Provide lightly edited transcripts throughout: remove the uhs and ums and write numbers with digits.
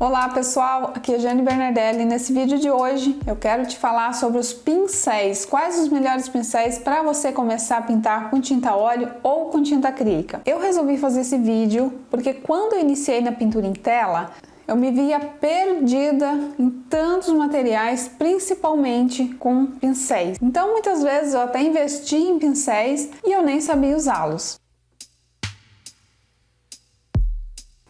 Olá pessoal, aqui é Jane Bernardelli e nesse vídeo de hoje eu quero te falar sobre os pincéis. Quais os melhores pincéis para você começar a pintar com tinta a óleo ou com tinta acrílica? Eu resolvi fazer esse vídeo porque quando eu iniciei na pintura em tela, eu me via perdida em tantos materiais, principalmente com pincéis. Então muitas vezes eu até investi em pincéis e eu nem sabia usá-los.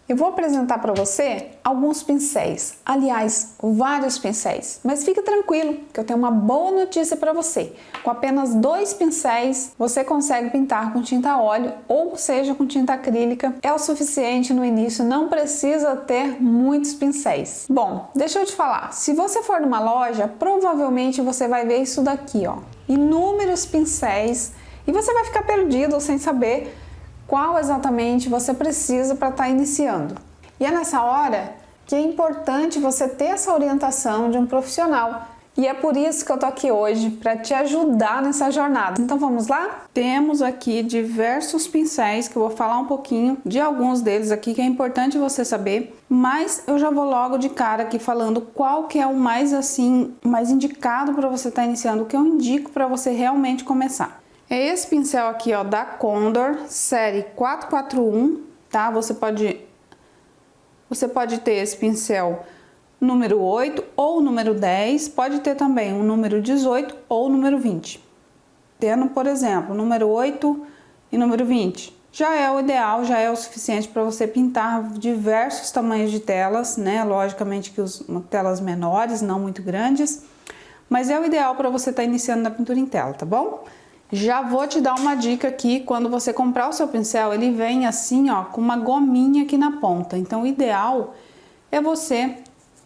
Eu vou apresentar para você alguns pincéis, aliás, vários pincéis, mas fique tranquilo que eu tenho uma boa notícia para você. Com apenas 2 pincéis, você consegue pintar com tinta a óleo ou seja com tinta acrílica. É o suficiente no início, não precisa ter muitos pincéis. Bom, deixa eu te falar, se você for numa loja, provavelmente você vai ver isso daqui, ó, inúmeros pincéis e você vai ficar perdido sem saber qual exatamente você precisa para estar iniciando. E é nessa hora que é importante você ter essa orientação de um profissional. E é por isso que eu tô aqui hoje, para te ajudar nessa jornada. Então vamos lá? Temos aqui diversos pincéis, que eu vou falar um pouquinho de alguns deles aqui, que é importante você saber. Mas eu já vou logo de cara aqui falando qual que é o mais indicado para você estar iniciando, o que eu indico para você realmente começar. É esse pincel aqui, ó, da Condor, série 441, tá? Você pode ter esse pincel número 8 ou número 10, pode ter também um número 18 ou número 20. Tendo, por exemplo, número 8 e número 20. Já é o ideal, já é o suficiente para você pintar diversos tamanhos de telas, né? Logicamente que telas menores, não muito grandes, mas é o ideal para você estar iniciando na pintura em tela, tá bom? Já vou te dar uma dica aqui, quando você comprar o seu pincel, ele vem assim, ó, com uma gominha aqui na ponta. Então, o ideal é você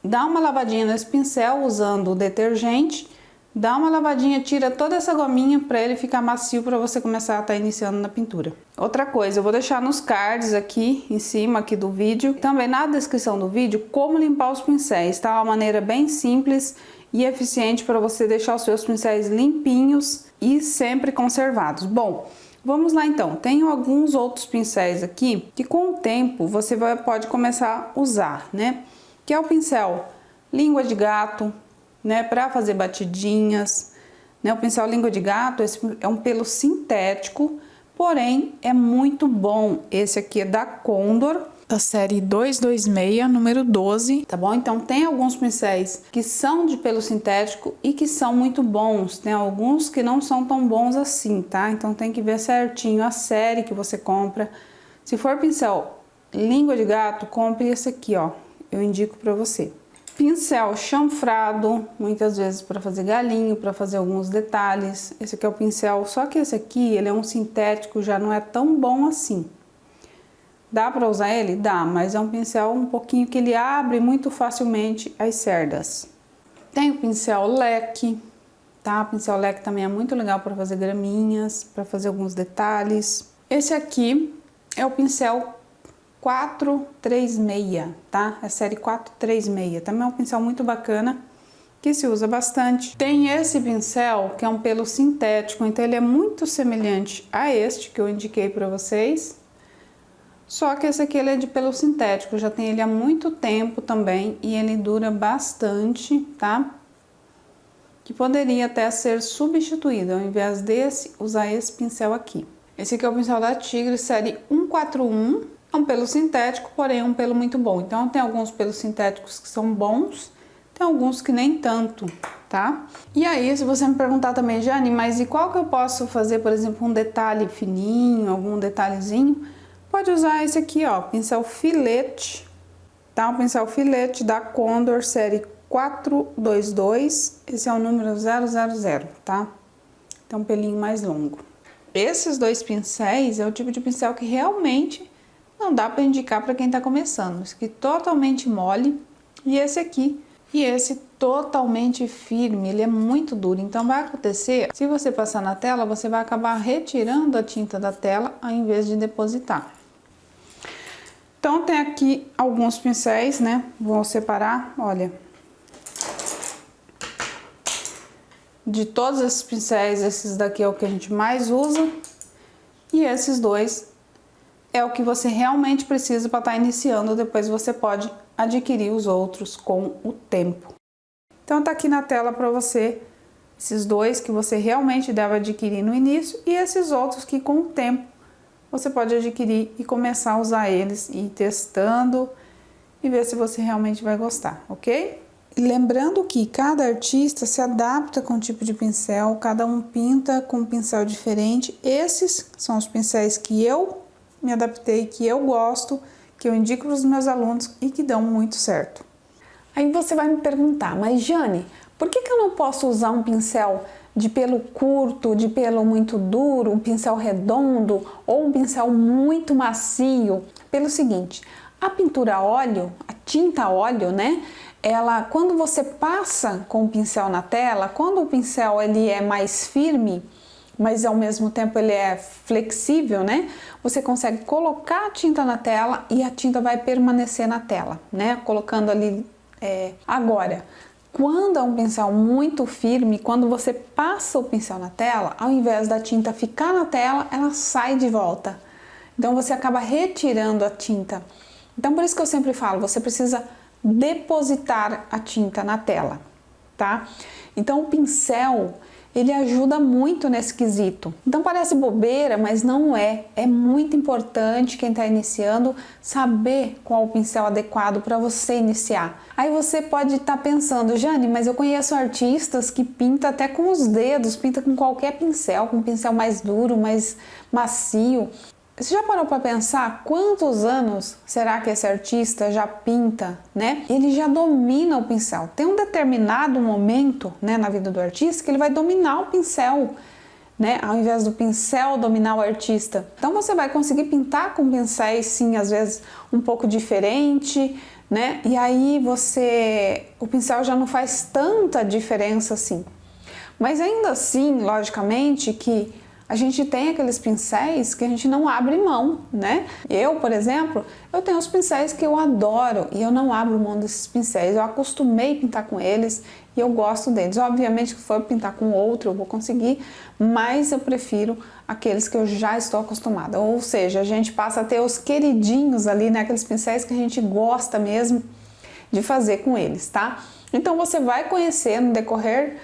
dar uma lavadinha nesse pincel usando o detergente, dá uma lavadinha, tira toda essa gominha para ele ficar macio para você começar a estar iniciando na pintura. Outra coisa, eu vou deixar nos cards aqui em cima aqui do vídeo, também na descrição do vídeo, como limpar os pincéis, tá? Uma maneira bem simples e eficiente para você deixar os seus pincéis limpinhos e sempre conservados. Bom, vamos lá então. Tenho alguns outros pincéis aqui que com o tempo você pode começar a usar, né? Que é o pincel língua de gato, né? Para fazer batidinhas, né? O pincel língua de gato, esse é um pelo sintético, porém é muito bom. Esse aqui é da Condor, da série 226, número 12, tá bom? Então tem alguns pincéis que são de pelo sintético e que são muito bons, tem alguns que não são tão bons assim, tá? Então tem que ver certinho a série que você compra. Se for pincel língua de gato, compre esse aqui, ó, eu indico pra você. Pincel chanfrado, muitas vezes para fazer galinho, para fazer alguns detalhes. Esse aqui é o pincel, só que esse aqui, ele é um sintético, já não é tão bom assim. Dá para usar ele? Dá, mas é um pincel um pouquinho que ele abre muito facilmente as cerdas. Tem o pincel leque, tá? O pincel leque também é muito legal para fazer graminhas, para fazer alguns detalhes. Esse aqui é o pincel 436, tá? É a série 436, também é um pincel muito bacana, que se usa bastante. Tem esse pincel, que é um pelo sintético, então ele é muito semelhante a este que eu indiquei para vocês. Só que esse aqui ele é de pelo sintético, já tem ele há muito tempo também e ele dura bastante, tá? Que poderia até ser substituído, ao invés desse, usar esse pincel aqui. Esse aqui é o pincel da Tigre, série 141, é um pelo sintético, porém é um pelo muito bom. Então tem alguns pelos sintéticos que são bons, tem alguns que nem tanto, tá? E aí, se você me perguntar também, Jane, mas e qual que eu posso fazer, por exemplo, um detalhe fininho, algum detalhezinho? Pode usar esse aqui, ó, pincel filete, tá? Um pincel filete da Condor, série 422, esse é o número 000, tá? Então, um pelinho mais longo. Esses 2 pincéis é o tipo de pincel que realmente não dá para indicar para quem tá começando. Esse aqui totalmente mole e esse totalmente firme, ele é muito duro. Então, vai acontecer, se você passar na tela, você vai acabar retirando a tinta da tela ao invés de depositar. Então, tem aqui alguns pincéis, né? Vou separar, olha. De todos esses pincéis, esses daqui é o que a gente mais usa. E esses 2 é o que você realmente precisa para estar iniciando, depois você pode adquirir os outros com o tempo. Então tá aqui na tela para você esses dois que você realmente deve adquirir no início e esses outros que com o tempo você pode adquirir e começar a usar eles e ir testando e ver se você realmente vai gostar, ok? E lembrando que cada artista se adapta com o tipo de pincel, cada um pinta com um pincel diferente. Esses são os pincéis que eu me adaptei, que eu gosto, que eu indico para os meus alunos e que dão muito certo. Aí você vai me perguntar, mas Jane, por que eu não posso usar um pincel de pelo curto, de pelo muito duro, um pincel redondo ou um pincel muito macio? Pelo seguinte, a pintura a óleo, a tinta a óleo, né? Ela, quando você passa com o pincel na tela, quando o pincel ele é mais firme, mas ao mesmo tempo ele é flexível, né? Você consegue colocar a tinta na tela e a tinta vai permanecer na tela, né? Colocando ali. Agora, quando é um pincel muito firme, quando você passa o pincel na tela, ao invés da tinta ficar na tela, ela sai de volta. Então você acaba retirando a tinta. Então por isso que eu sempre falo, você precisa depositar a tinta na tela, tá? Então o pincel, ele ajuda muito nesse quesito. Então parece bobeira, mas não é. É muito importante quem está iniciando saber qual o pincel adequado para você iniciar. Aí você pode estar pensando, Jane, mas eu conheço artistas que pintam até com os dedos, pinta com qualquer pincel, com um pincel mais duro, mais macio. Você já parou para pensar quantos anos será que esse artista já pinta, né? Ele já domina o pincel. Tem um determinado momento, né, na vida do artista que ele vai dominar o pincel, né? Ao invés do pincel dominar o artista. Então você vai conseguir pintar com pincéis, sim, às vezes um pouco diferente, né? E aí o pincel já não faz tanta diferença assim. Mas ainda assim, logicamente, que a gente tem aqueles pincéis que a gente não abre mão, né? Eu, por exemplo, eu tenho os pincéis que eu adoro e eu não abro mão desses pincéis. Eu acostumei a pintar com eles e eu gosto deles. Obviamente que se for pintar com outro eu vou conseguir, mas eu prefiro aqueles que eu já estou acostumada. Ou seja, a gente passa a ter os queridinhos ali, né? Aqueles pincéis que a gente gosta mesmo de fazer com eles, tá? Então você vai conhecer no decorrer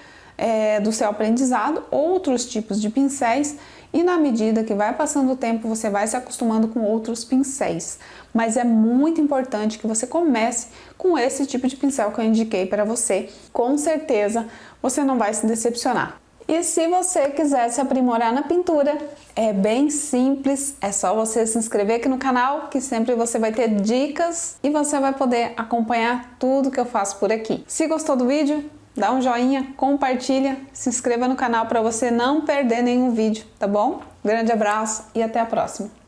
do seu aprendizado outros tipos de pincéis e na medida que vai passando o tempo você vai se acostumando com outros pincéis, mas é muito importante que você comece com esse tipo de pincel que eu indiquei para você. Com certeza você não vai se decepcionar. E se você quiser se aprimorar na pintura, é bem simples, é só você se inscrever aqui no canal, que sempre você vai ter dicas e você vai poder acompanhar tudo que eu faço por aqui. Se gostou do vídeo, dá um joinha, compartilha, se inscreva no canal para você não perder nenhum vídeo, tá bom? Grande abraço e até a próxima!